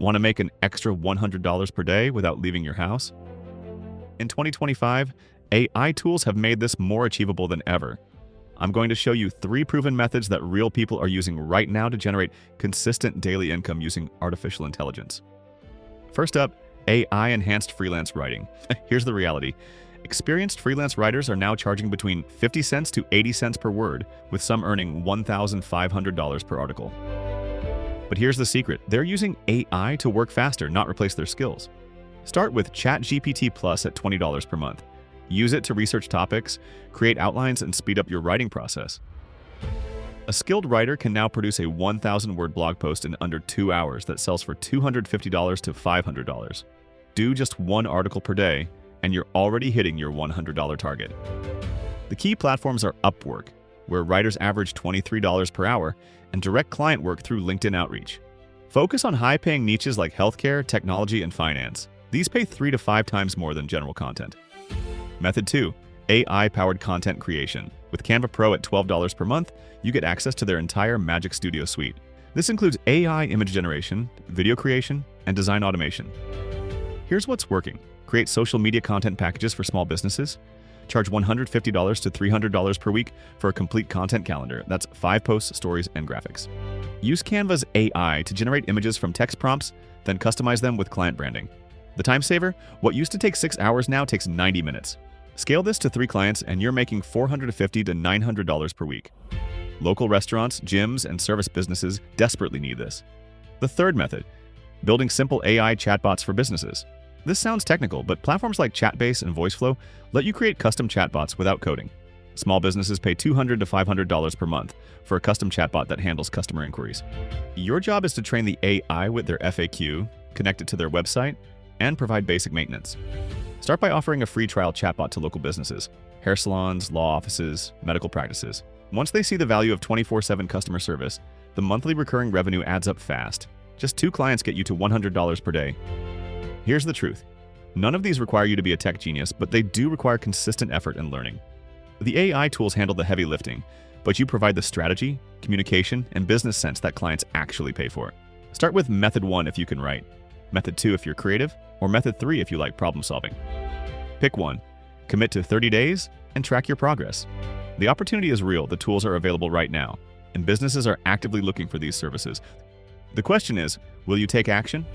Want to make an extra $100 per day without leaving your house? In 2025, AI tools have made this more achievable than ever. I'm going to show you 3 proven methods that real people are using right now to generate consistent daily income using artificial intelligence. First up, AI-enhanced freelance writing. Here's the reality. Experienced freelance writers are now charging between 50 cents to 80 cents per word, with some earning $1,500 per article. But here's the secret. They're using AI to work faster, not replace their skills. Start with ChatGPT Plus at $20 per month. Use it to research topics, create outlines, and speed up your writing process. A skilled writer can now produce a 1,000-word blog post in under 2 hours that sells for $250 to $500. Do just 1 article per day, and you're already hitting your $100 target. The key platforms are Upwork, where writers average $23 per hour, and direct client work through LinkedIn Outreach. Focus on high-paying niches like healthcare, technology, and finance. These pay 3 to 5 times more than general content. Method 2. AI-powered content creation. With Canva Pro at $12 per month, you get access to their entire Magic Studio suite. This includes AI image generation, video creation, and design automation. Here's what's working. Create social media content packages for small businesses. Charge $150 to $300 per week for a complete content calendar. That's 5 posts, stories, and graphics. Use Canva's AI to generate images from text prompts, then customize them with client branding. The time saver? What used to take 6 hours now takes 90 minutes. Scale this to 3 clients and you're making $450 to $900 per week. Local restaurants, gyms, and service businesses desperately need this. The third method, building simple AI chatbots for businesses. This sounds technical, but platforms like Chatbase and VoiceFlow let you create custom chatbots without coding. Small businesses pay $200 to $500 per month for a custom chatbot that handles customer inquiries. Your job is to train the AI with their FAQ, connect it to their website, and provide basic maintenance. Start by offering a free trial chatbot to local businesses, hair salons, law offices, medical practices. Once they see the value of 24/7 customer service, the monthly recurring revenue adds up fast. Just 2 clients get you to $100 per day. Here's the truth. None of these require you to be a tech genius, but they do require consistent effort and learning. The AI tools handle the heavy lifting, but you provide the strategy, communication, and business sense that clients actually pay for. Start with Method 1 if you can write, Method 2 if you're creative, or Method 3 if you like problem solving. Pick one, commit to 30 days, and track your progress. The opportunity is real, the tools are available right now, and businesses are actively looking for these services. The question is, will you take action?